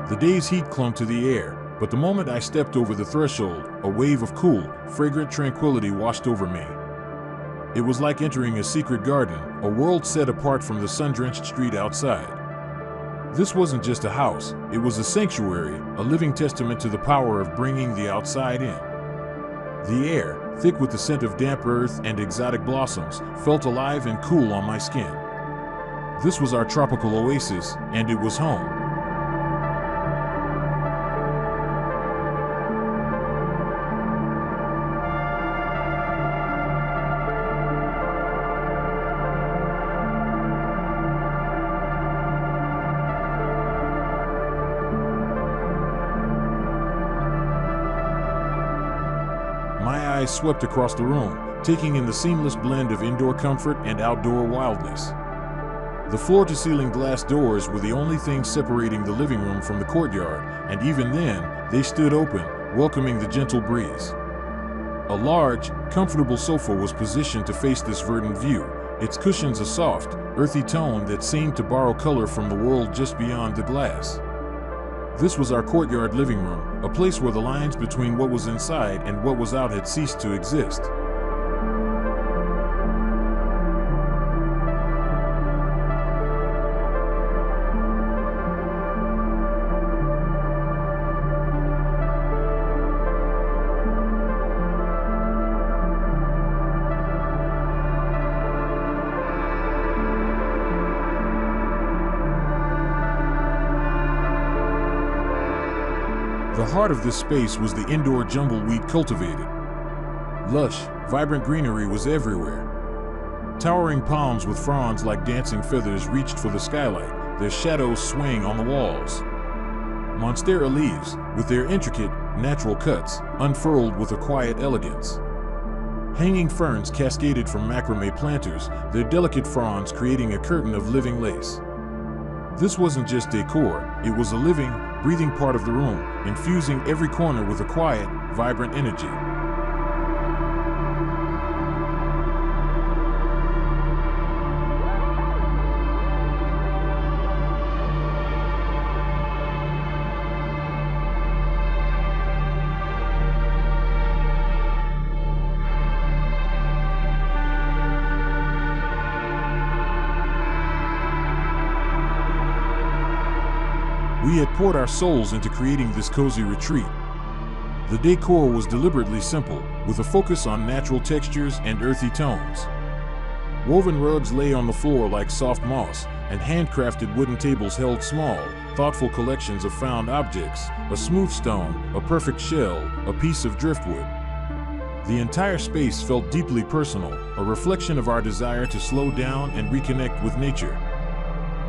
The day's heat clung to the air, but the moment I stepped over the threshold, a wave of cool, fragrant tranquility washed over me. It was like entering a secret garden, a world set apart from the sun-drenched street outside. This wasn't just a house, it was a sanctuary, a living testament to the power of bringing the outside in. The air, thick with the scent of damp earth and exotic blossoms, felt alive and cool on my skin. This was our tropical oasis, and it was home. My eyes swept across the room, taking in the seamless blend of indoor comfort and outdoor wildness. The floor-to-ceiling glass doors were the only things separating the living room from the courtyard, and even then, they stood open, welcoming the gentle breeze. A large, comfortable sofa was positioned to face this verdant view, its cushions a soft, earthy tone that seemed to borrow color from the world just beyond the glass. This was our courtyard living room, a place where the lines between what was inside and what was out had ceased to exist. The heart of this space was the indoor jumbleweed cultivated. Lush, vibrant greenery was everywhere. Towering palms with fronds like dancing feathers reached for the skylight, their shadows swaying on the walls. Monstera leaves, with their intricate, natural cuts, unfurled with a quiet elegance. Hanging ferns cascaded from macrame planters, their delicate fronds creating a curtain of living lace. This wasn't just decor, it was a living, breathing part of the room, infusing every corner with a quiet, vibrant energy. We had poured our souls into creating this cozy retreat. The decor was deliberately simple, with a focus on natural textures and earthy tones. Woven rugs lay on the floor like soft moss, and handcrafted wooden tables held small, thoughtful collections of found objects, a smooth stone, a perfect shell, a piece of driftwood. The entire space felt deeply personal, a reflection of our desire to slow down and reconnect with nature.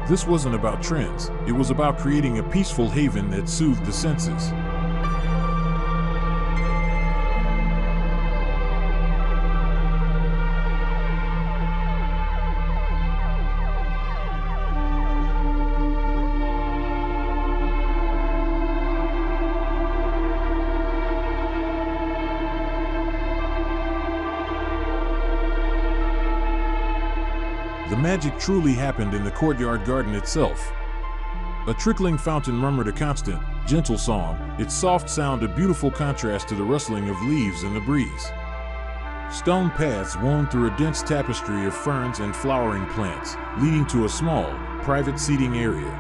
This wasn't about trends, it was about creating a peaceful haven that soothed the senses. The magic truly happened in the courtyard garden itself. A trickling fountain murmured a constant, gentle song, its soft sound a beautiful contrast to the rustling of leaves in the breeze. Stone paths wound through a dense tapestry of ferns and flowering plants, leading to a small, private seating area.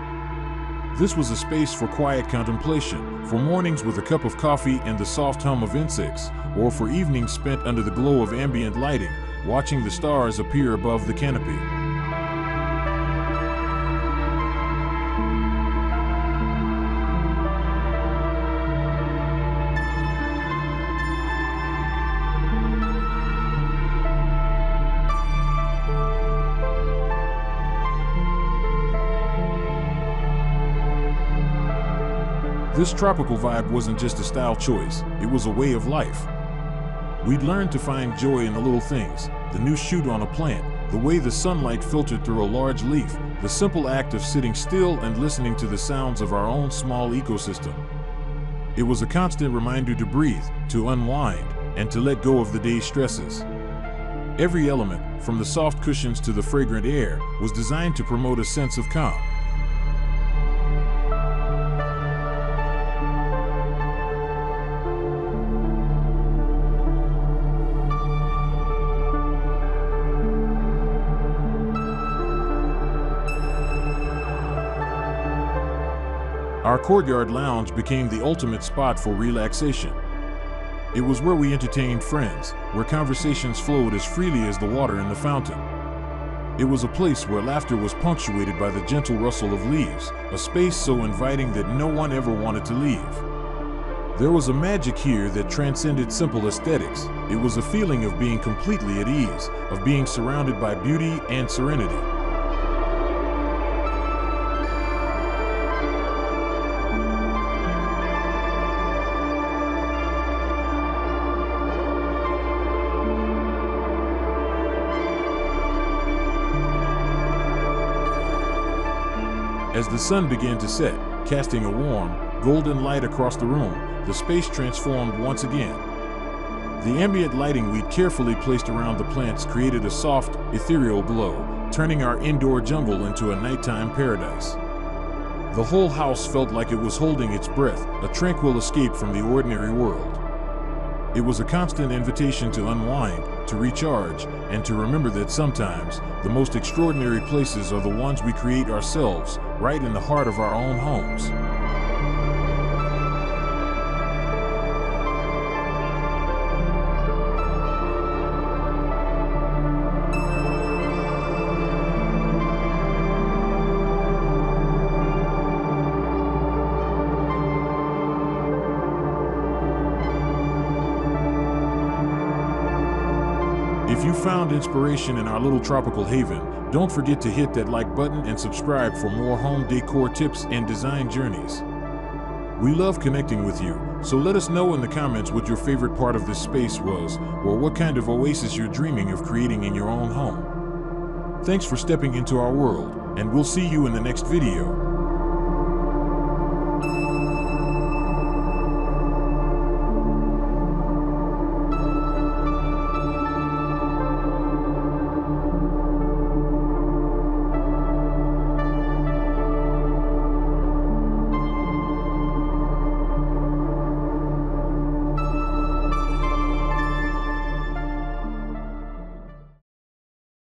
This was a space for quiet contemplation, for mornings with a cup of coffee and the soft hum of insects, or for evenings spent under the glow of ambient lighting, watching the stars appear above the canopy. This tropical vibe wasn't just a style choice, it was a way of life. We'd learned to find joy in the little things, the new shoot on a plant, the way the sunlight filtered through a large leaf, the simple act of sitting still and listening to the sounds of our own small ecosystem. It was a constant reminder to breathe, to unwind, and to let go of the day's stresses. Every element, from the soft cushions to the fragrant air, was designed to promote a sense of calm. Our courtyard lounge became the ultimate spot for relaxation. It was where we entertained friends, where conversations flowed as freely as the water in the fountain. It was a place where laughter was punctuated by the gentle rustle of leaves, a space so inviting that no one ever wanted to leave. There was a magic here that transcended simple aesthetics. It was a feeling of being completely at ease, of being surrounded by beauty and serenity. As the sun began to set, casting a warm, golden light across the room, the space transformed once again. The ambient lighting we'd carefully placed around the plants created a soft, ethereal glow, turning our indoor jungle into a nighttime paradise. The whole house felt like it was holding its breath, a tranquil escape from the ordinary world. It was a constant invitation to unwind, to recharge, and to remember that sometimes the most extraordinary places are the ones we create ourselves, right in the heart of our own homes. If you found inspiration in our little tropical haven, don't forget to hit that like button and subscribe for more home decor tips and design journeys. We love connecting with you, so let us know in the comments what your favorite part of this space was, or what kind of oasis you're dreaming of creating in your own home. Thanks for stepping into our world, and we'll see you in the next video.